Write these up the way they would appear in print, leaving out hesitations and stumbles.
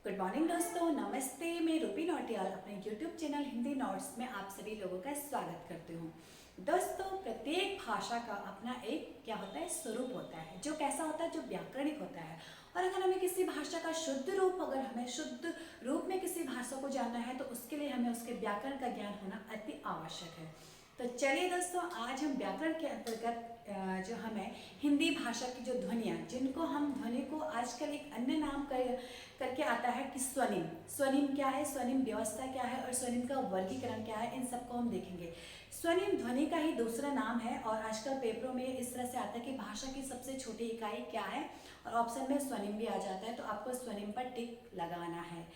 Good morning दोस्तों, नमस्ते। मैं रूपी नौटियाल अपने यूट्यूब चैनल हिंदी नोट्स में आप सभी लोगों का स्वागत करती हूँ। दोस्तों, प्रत्येक भाषा का अपना एक क्या होता है, स्वरूप होता है, जो कैसा होता है, जो व्याकरणिक होता है। और अगर हमें किसी भाषा का शुद्ध रूप, अगर हमें शुद्ध रूप में किसी भाषा को जानना है तो उसके लिए हमें उसके व्याकरण का ज्ञान होना अति आवश्यक है। तो चलिए दोस्तों, आज हम व्याकरण के अंतर्गत जो हमें हिंदी भाषा की जो ध्वनियाँ, जिनको हम ध्वनि को आजकल एक अन्य नाम करके आता है कि स्वनिम। स्वनिम क्या है, स्वनिम व्यवस्था क्या है और स्वनिम का वर्गीकरण क्या है, इन सबको हम देखेंगे। स्वनिम ध्वनि का ही दूसरा नाम है और आजकल पेपरों में इस तरह से आता है कि भाषा की सबसे छोटी इकाई क्या है, और ऑप्शन में स्वनिम भी आ जाता है, तो आपको स्वनिम पर टिक लगाना है।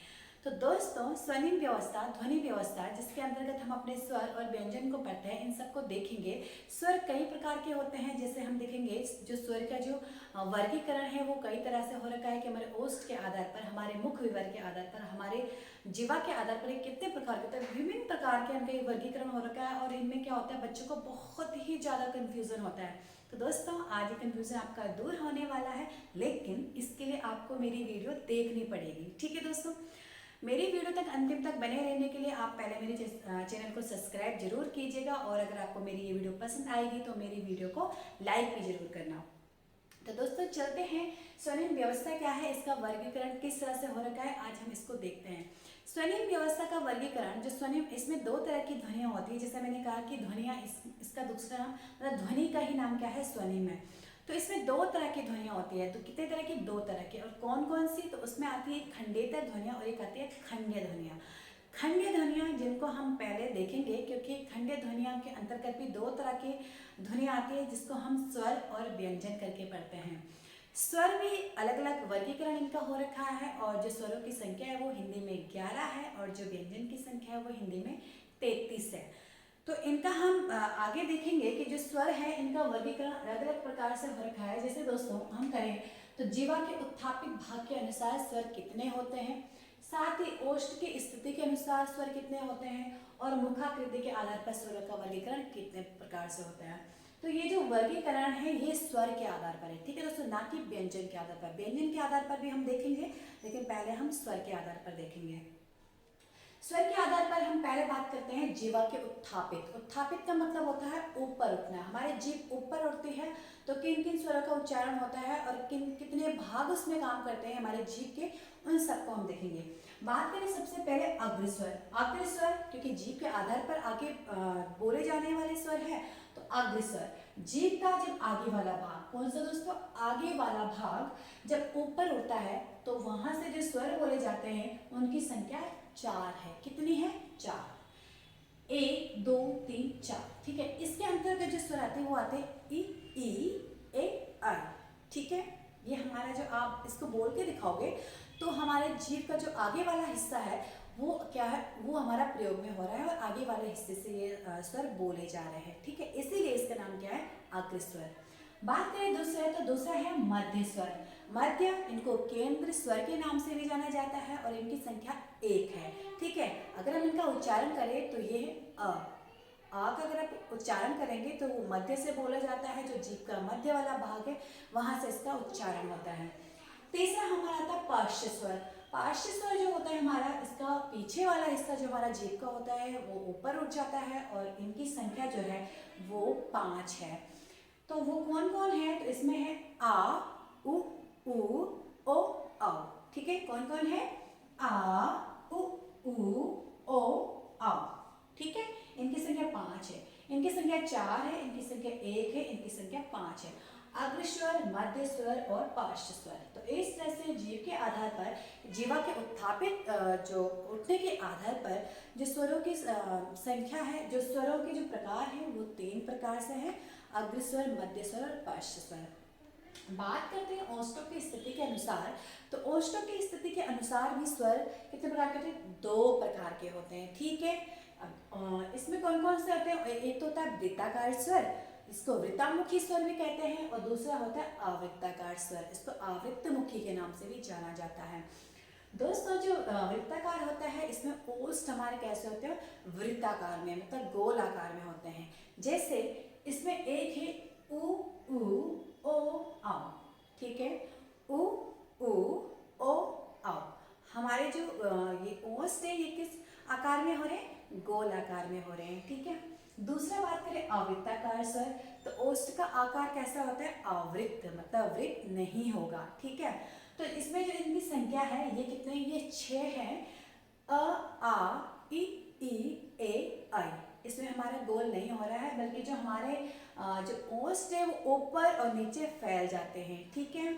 तो दोस्तों, स्वनिम व्यवस्था, ध्वनि व्यवस्था, जिसके अंतर्गत हम अपने स्वर और व्यंजन को पढ़ते हैं, इन सबको देखेंगे। स्वर कई प्रकार के होते हैं, जैसे हम देखेंगे जो स्वर का जो वर्गीकरण है वो कई तरह से हो रखा है कि हमारे ओष्ठ के आधार पर, हमारे मुख विवर के आधार पर, हमारे जीवा के आधार पर कितने प्रकार के होते हैं, विभिन्न प्रकार के इनका वर्गीकरण हो रखा है। और इनमें क्या होता है, बच्चों को बहुत ही ज़्यादा कन्फ्यूज़न होता है। तो दोस्तों, आज ये कन्फ्यूज़न आपका दूर होने वाला है, लेकिन इसके लिए आपको मेरी वीडियो देखनी पड़ेगी। ठीक है दोस्तों, मेरी वीडियो तक अंतिम तक बने रहने के लिए आप पहले मेरे चैनल को सब्सक्राइब जरूर कीजिएगा, और अगर आपको मेरी ये वीडियो पसंद आएगी तो मेरी वीडियो को लाइक भी जरूर करना। तो दोस्तों, चलते हैं, स्वनिम व्यवस्था क्या है, इसका वर्गीकरण किस तरह से हो रखा है, आज हम इसको देखते हैं। स्वनिम व्यवस्था का वर्गीकरण, जो स्वनिम, इसमें दो तरह की ध्वनियाँ होती है। जैसे मैंने कहा कि ध्वनियाँ, इसका दूसरा नाम, मतलब ध्वनि का ही नाम क्या है, स्वनिम है। तो इसमें दो तरह की ध्वनियाँ होती है। तो कितने तरह की, दो तरह की। और कौन कौन सी, तो उसमें आती है खंडेतर ध्वनियाँ और एक आती है खंड्य ध्वनियाँ। खंड्य ध्वनियाँ जिनको हम पहले देखेंगे, क्योंकि खंड्य ध्वनियों के अंतर्गत भी दो तरह की ध्वनियाँ आती है, जिसको हम स्वर और व्यंजन करके पढ़ते हैं। स्वर भी अलग अलग वर्गीकरण इनका हो रखा है, और जो स्वरों की संख्या है वो हिंदी में 11 है, और जो व्यंजन की संख्या है वो हिंदी में 33 है। तो इनका हम आगे देखेंगे कि जो स्वर है, इनका वर्गीकरण अलग अलग प्रकार से हो रखा है। जैसे दोस्तों हम करें तो जीवा के उत्थापित भाग के अनुसार स्वर कितने होते हैं, साथ ही ओष्ठ की स्थिति के अनुसार स्वर कितने होते हैं, और मुखाकृति के आधार पर स्वरों का वर्गीकरण कितने प्रकार से होता है। तो ये जो वर्गीकरण है ये स्वर के आधार पर है, ठीक है दोस्तों, ना कि व्यंजन के आधार पर। व्यंजन के आधार पर भी हम देखेंगे, लेकिन पहले हम स्वर के आधार पर देखेंगे। स्वर के आधार पर हम पहले बात करते हैं जीवा के उत्थापित। उत्थापित का मतलब होता है ऊपर उठना। हमारे जीभ ऊपर उठती है तो किन किन स्वरों का उच्चारण होता है और कितने भाग उसमें काम करते हैं हमारे जीभ के, उन सबको हम देखेंगे। बात करें सबसे पहले अग्रस्वर। अग्रस्वर क्योंकि जीभ के आधार पर आगे बोले जाने वाले स्वर है, तो अग्रस्वर जीभ का जब आगे वाला भाग, कौन सा दोस्तों, आगे वाला भाग जब ऊपर उठता है तो वहां से जो स्वर बोले जाते हैं उनकी संख्या 4 है। कितनी है, 4। 1 2 3 4, ठीक है। इसके अंतर्गत जो स्वर आते हैं वो आते हैं ई ए ठीक है। ये हमारा जो, आप इसको बोल के दिखाओगे तो हमारे जीभ का जो आगे वाला हिस्सा है वो क्या है, वो हमारा प्रयोग में हो रहा है, और आगे वाले हिस्से से ये स्वर बोले जा रहे हैं, ठीक है। इसीलिए इसका नाम क्या है, अग्रस्वर। बात करें दूसरा, तो दूसरा है मध्य स्वर। मध्य, इनको केंद्र स्वर के नाम से भी जाना जाता है, और इनकी संख्या 1 है, ठीक है। अगर हम इनका उच्चारण करें तो ये है अ का अगर आप उच्चारण करेंगे तो वो मध्य से बोला जाता है, जो जीभ का मध्य वाला भाग है वहां से इसका उच्चारण होता है। तीसरा हमारा आता है पार्श्व स्वर। पार्श्व स्वर जो होता है हमारा, इसका पीछे वाला हिस्सा जो हमारा जीभ का होता है वो ऊपर उठ जाता है, और इनकी संख्या जो है वो 5 है। तो वो कौन कौन है, तो इसमें है आ उ ओ औ, ठीक है। कौन कौन है, आ उ ओ औ, ठीक है। इनकी संख्या 5 है, इनकी संख्या 4 है, इनकी संख्या 1 है, इनकी संख्या 5 है। अग्रस्वर, मध्य स्वर और पार्श्व स्वर। तो इस तरह से जीव के आधार पर, जीवा के उत्थापित जो उठने के आधार पर जो स्वरों की संख्या है, जो स्वरों के जो प्रकार है वो 3 प्रकार से है, अग्रस्वर, मध्य स्वर और पार्श्व स्वर। बात करते हैं ओष्ठों की स्थिति के अनुसार, तो ओष्ठों की स्थिति के अनुसार भी स्वर कितने प्रकार के होते हैं, 2 प्रकार के होते हैं, ठीक है। अब इसमें कौन कौन से होते हैं, एक तो होता है वृत्ताकार स्वर, इसको वृत्तामुखी स्वर भी कहते हैं, और दूसरा होता है आवृत्ताकार स्वर, इसको आवृत्तमुखी के नाम से भी जाना जाता है। दोस्तों, जो वृत्ताकार होता है इसमें ओष्ठ हमारे कैसे होते हैं, वृत्ताकार में, मतलब गोल आकार में होते हैं। जैसे इसमें एक है उ ओ आओ, ठीक है, उ ओ आओ। हमारे जो ये ओष्ठ है, ये किस आकार में हो रहे हैं? गोल आकार में हो रहे हैं, ठीक है। दूसरा बात करें आवृत्ताकार स्वर, तो ओष्ठ का आकार कैसा होता है? आवृत्त, मतलब वृत्त नहीं होगा, ठीक है। तो इसमें जो इनकी संख्या है ये कितने? ये 6 है। अ, आ, इ, ए, ऐ। इसमें हमारा गोल नहीं हो रहा है, बल्कि जो हमारे जो ओष्ठ है वो ऊपर और नीचे फैल जाते हैं, ठीक है।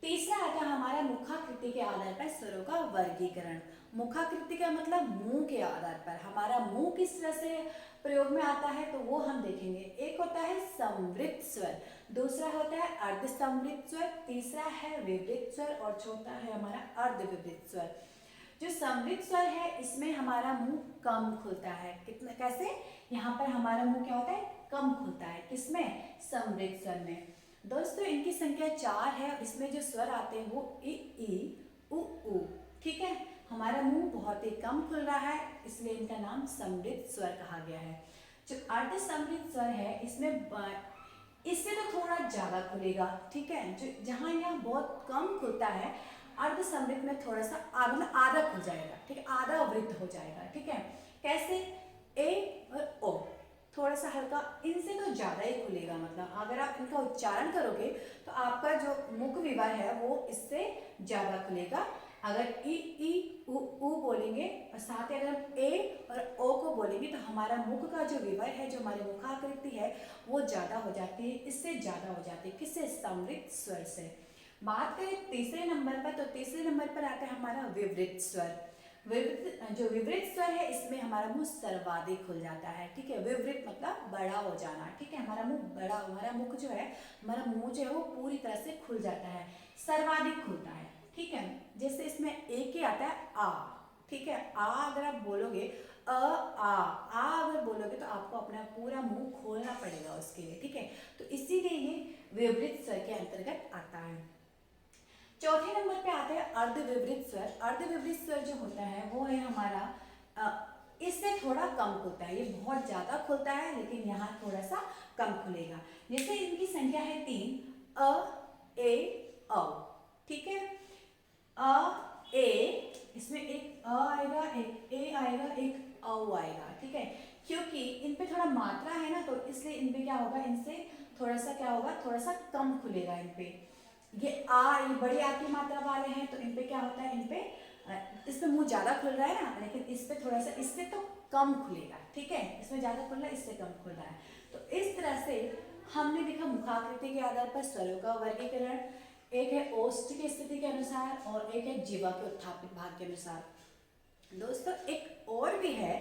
तीसरा आता है हमारा मुखाकृति के आधार पर स्वरों का वर्गीकरण। मुखाकृति का मतलब मुंह के आधार पर, हमारा मुंह किस तरह से प्रयोग में आता है तो वो हम देखेंगे। एक होता है समवृत्त स्वर, दूसरा होता है अर्ध समवृत्त स्वर, तीसरा है विवृत्त स्वर और चौथा है हमारा अर्धविवृत्त स्वर। जो समवृत्त स्वर है इसमें हमारा मुंह कम खुलता है। कितना, कैसे? यहाँ पर हमारा मुंह क्या होता है? कम खुलता है। किसमें? समवृत्त स्वर में। दोस्तों इनकी संख्या 4 है और इसमें जो स्वर आते हैं वो ई, उ, ठीक है। हमारा मुंह बहुत ही कम खुल रहा है, इसलिए इनका नाम समवृत्त स्वर कहा गया है। जो अर्ध समवृत्त स्वर है इसमें इससे तो थोड़ा ज्यादा खुलेगा, ठीक है। जो जहाँ यहाँ बहुत कम खुलता है, अर्ध समवृत्त में थोड़ा सा आधा खुल जाएगा, ठीक है, आधा वृत्त हो जाएगा, ठीक है। कैसे? ए और ओ थोड़ा सा हल्का, इनसे तो ज्यादा ही खुलेगा। मतलब अगर आप इनका उच्चारण करोगे तो आपका जो मुख विवर है वो इससे ज्यादा खुलेगा। अगर ई उ बोलेंगे और साथ ही अगर हम ए और ओ को बोलेंगे तो हमारा मुख का जो विवर है, जो हमारी मुखाकृति है वो ज्यादा हो जाती है, इससे ज्यादा हो जाती है। किससे? समवृत्त स्वर से। बात करें तीसरे नंबर पर, तो तीसरे नंबर पर आता है हमारा विवृत्त स्वर। जो विवृत्त स्वर है इसमें हमारा मुंह सर्वाधिक खुल जाता है, ठीक है। विवृत्त मतलब बड़ा हो जाना, ठीक है। हमारा मुंह बड़ा, हमारा मुख जो है, हमारा मुंह जो है वो पूरी तरह से खुल जाता है, सर्वाधिक खुलता है, ठीक है। जैसे इसमें एक ही आता है आ, ठीक है। आ अगर आप बोलोगे आ अगर बोलोगे तो आपको अपना पूरा मुंह खोलना पड़ेगा उसके लिए, ठीक है। तो इसीलिए ये विवृत्त स्वर के अंतर्गत आता है। चौथे नंबर पे आता है अर्धविवृत्त स्वर। अर्धविवृत्त स्वर जो होता है वो है हमारा इससे थोड़ा कम खुलता है, ये बहुत ज्यादा खुलता है लेकिन यहाँ थोड़ा सा कम खुलेगा। जैसे इनकी संख्या है 3, अ, ए, औ, ठीक है। अ, ए, इसमें एक अ आएगा, एक ए आएगा, एक औ आएगा, ठीक है। क्योंकि इन पे थोड़ा मात्रा है ना, तो इसलिए इन पे क्या होगा, इनसे थोड़ा सा क्या होगा, थोड़ा सा कम खुलेगा इन पे। ये ये बड़ी आ की मात्रा वाले हैं तो इन पे क्या होता है, इन पे इस पे मुंह ज्यादा खुल रहा है ना, लेकिन इस पे थोड़ा सा, इससे तो कम खुलेगा, ठीक है। इसमें ज्यादा खुल रहा है, इससे कम खुल रहा है। तो इस तरह से हमने देखा मुखाकृति के आधार पर स्वरों का वर्गीकरण। एक है ओष्ठ की स्थिति के अनुसार और एक है जीवा के उत्थापित भाग के अनुसार। दोस्तों एक और भी है,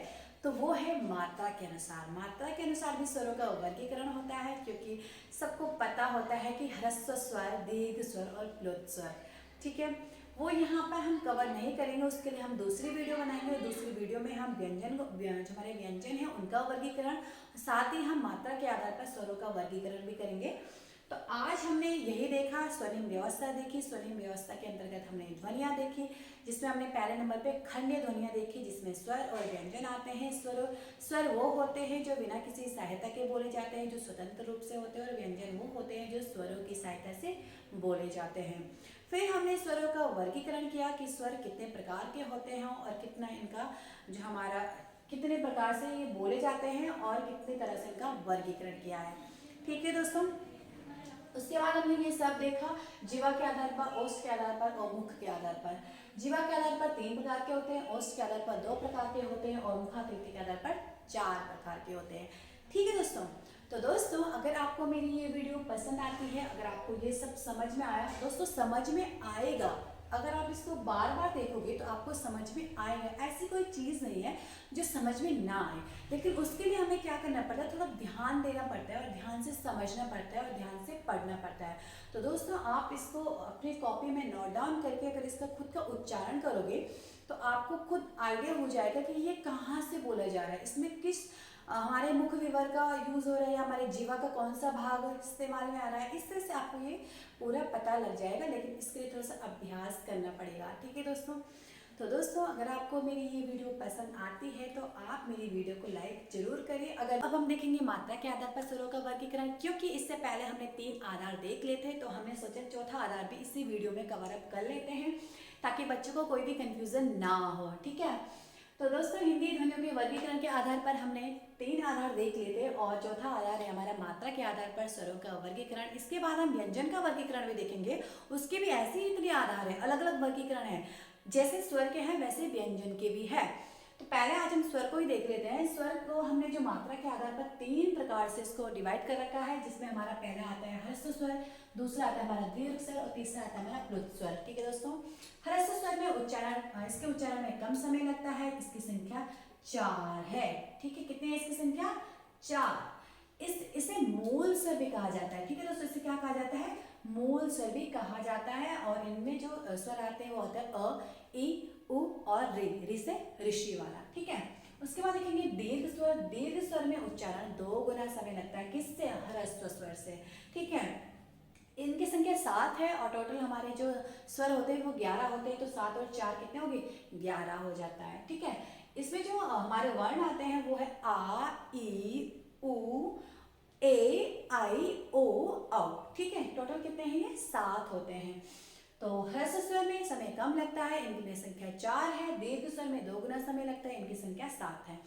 तो वो है मात्रा के अनुसार। मात्रा के अनुसार भी स्वरों का वर्गीकरण होता है, क्योंकि सबको पता होता है कि ह्रस्व स्वर, दीर्घ स्वर और प्लुत स्वर, ठीक है। वो यहाँ पर हम कवर नहीं करेंगे, उसके लिए हम दूसरी वीडियो बनाएंगे और दूसरी वीडियो में हम व्यंजन को, जो हमारे व्यंजन है उनका वर्गीकरण, साथ ही हम मात्रा के आधार पर स्वरों का वर्गीकरण भी करेंगे। तो आज हमने यही देखा, स्वनिम व्यवस्था देखी। स्वनिम व्यवस्था के अंतर्गत हमने ध्वनियाँ देखी, जिसमें हमने पहले नंबर पे खंडीय ध्वनियाँ देखी, जिसमें स्वर और व्यंजन आते हैं। स्वर वो होते हैं जो बिना किसी सहायता के बोले जाते हैं, जो स्वतंत्र रूप से होते हैं, और व्यंजन वो होते हैं जो स्वरों की सहायता से बोले जाते हैं। फिर हमने स्वरों का वर्गीकरण किया कि स्वर कितने प्रकार के होते हैं और कितना इनका जो हमारा कितने प्रकार से ये बोले जाते हैं और कितनी तरह से इनका वर्गीकरण किया है, ठीक है दोस्तों। उसके बाद हमने ये सब देखा जीवा के आधार पर, ओष्ठ के आधार पर और मुख के आधार पर। जीवा के आधार पर 3 प्रकार के होते हैं, ओष्ठ के आधार पर 2 प्रकार के होते हैं और मुखाकृति के आधार पर 4 प्रकार के होते हैं, ठीक है दोस्तों। तो दोस्तों अगर आपको मेरी ये वीडियो पसंद आती है, अगर आपको ये सब समझ में आया, दोस्तों समझ में आएगा, अगर आप इसको बार बार देखोगे तो आपको समझ में आएगा। ऐसी कोई चीज़ नहीं है जो समझ में ना आए, लेकिन उसके लिए हमें क्या करना पड़ता है, थोड़ा ध्यान देना पड़ता है और ध्यान से समझना पड़ता है और ध्यान से पढ़ना पड़ता है। तो दोस्तों आप इसको अपनी कॉपी में नोट डाउन करके अगर इसका खुद का उच्चारण करोगे तो आपको खुद आइडिया हो जाएगा कि ये कहाँ से बोला जा रहा है, इसमें किस हमारे मुख विवर का यूज हो रहा है, हमारे जीवा का कौन सा भाग इस्तेमाल में आ रहा है। इस तरह से आपको ये पूरा पता लग जाएगा, लेकिन इसके लिए थोड़ा सा अभ्यास करना पड़ेगा, ठीक है दोस्तों। तो दोस्तों अगर आपको मेरी ये वीडियो पसंद आती है तो आप मेरी वीडियो को लाइक जरूर करिए। अगर अब हम देखेंगे मात्रा के आधार पर स्वरों का वर्गीकरण, क्योंकि इससे पहले हमने 3 आधार देख लेते हैं, तो हमने सोचा चौथा आधार भी इसी वीडियो में कवर अप कर लेते हैं। ताकि बच्चों को कोई भी कंफ्यूजन ना हो। ठीक है, तो दोस्तों हिंदी ध्वनियों के वर्गीकरण के आधार पर हमने 3 आधार देख लिए थे और चौथा आधार है हमारा मात्रा के आधार पर स्वरों का वर्गीकरण। इसके बाद हम व्यंजन का वर्गीकरण भी देखेंगे, उसके भी ऐसे ही 3 आधार है, अलग अलग वर्गीकरण है। जैसे स्वर के हैं वैसे व्यंजन के भी है। तो पहले आज हम स्वर को ही देख लेते हैं। स्वर को हमने जो मात्रा के आधार पर 3 प्रकार से इसको डिवाइड कर रखा है, जिसमें हमारा पहला आता है ह्रस्व स्वर, दूसरा आता है हमारा दीर्घ स्वर और तीसरा आता है हमारा प्लुत स्वर। ठीक है दोस्तों, ह्रस्व स्वर में इसके उच्चारण में कम समय लगता है, इसकी संख्या 4 है। ठीक है, कितनी है इसकी संख्या? 4। इसे मूल स्वर भी कहा जाता है। ठीक है दोस्तों, इसे क्या कहा जाता है? मूल स्वर भी कहा जाता है। और इनमें जो स्वर आते हैं वो होता है अ, इ, उ और रि से ऋषि वाला। ठीक है, उसके बाद देखेंगे दीर्घ स्वर। दीर्घ स्वर में उच्चारण 2 गुना समय लगता है, किससे? ह्रस्व स्वर से। ठीक है, इनकी संख्या 7 है और टोटल हमारे जो स्वर होते हैं वो 11 होते हैं, तो 7 और 4 कितने हो गए? 11 हो जाता है। ठीक है, इसमें जो हमारे वर्ण आते हैं वो है आ, ई, उ, ए, आई, ओ, औ। ठीक है, टोटल कितने हैं? ये 7 होते हैं। तो ह्रस्व स्वर में समय कम लगता है, इनकी संख्या 4 है। दीर्घ स्वर में 2 गुना समय लगता है, इनकी संख्या 7 है।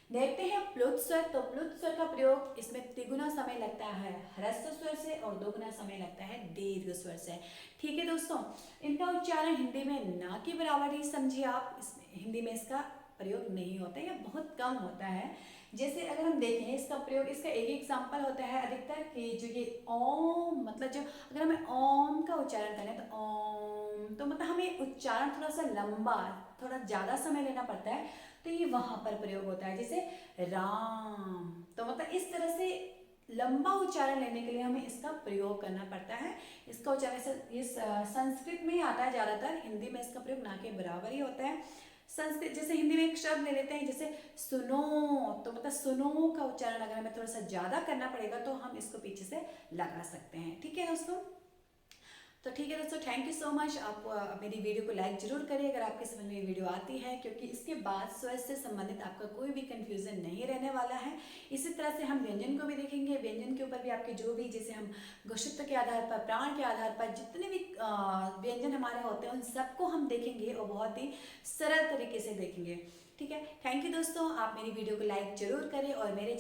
देखते हैं प्लुत स्वर। तो प्लुत स्वर का प्रयोग इसमें 3 समय लगता है ह्रस्व स्वर से और 2 समय लगता है दीर्घ स्वर से। ठीक है दोस्तों, इनका उच्चारण हिंदी में ना के बराबर ही समझिए आप। हिंदी में इसका प्रयोग नहीं होता है या बहुत कम होता है। जैसे अगर हम देखें इसका प्रयोग, इसका एक एग्जाम्पल होता है अधिकतर कि जो ये ओम, मतलब जो अगर हमें ओम का उच्चारण करें तो ओम, तो मतलब हमें उच्चारण थोड़ा सा लंबा, थोड़ा ज़्यादा समय लेना पड़ता है, तो ये वहाँ पर प्रयोग होता है। जैसे राम, तो मतलब इस तरह से लंबा उच्चारण लेने के लिए हमें इसका प्रयोग करना पड़ता है। इसका उच्चारण इस संस्कृत में ही आता है ज़्यादातर, हिंदी में इसका प्रयोग ना के बराबर ही होता है। संस्कृत, जैसे हिंदी में एक शब्द ले लेते हैं जैसे सुनो, तो मतलब सुनो का उच्चारण अगर हमें थोड़ा सा ज़्यादा करना पड़ेगा तो हम इसको पीछे से लगा सकते हैं। ठीक है दोस्तों, तो ठीक है दोस्तों, थैंक यू सो मच। आप मेरी वीडियो को लाइक जरूर करिए अगर आपके समझ में ये वीडियो आती है, क्योंकि इसके बाद स्वर से संबंधित आपका कोई भी कंफ्यूजन नहीं रहने वाला है। इसी तरह से हम व्यंजन को भी देखेंगे। व्यंजन के ऊपर भी आपके जो भी, जैसे हम गोषित्व के आधार पर, प्राण के आधार पर जितने भी व्यंजन हमारे होते हैं उन सबको हम देखेंगे और बहुत ही सरल तरीके से देखेंगे। ठीक है, थैंक यू दोस्तों। आप मेरी वीडियो को लाइक जरूर करें और मेरे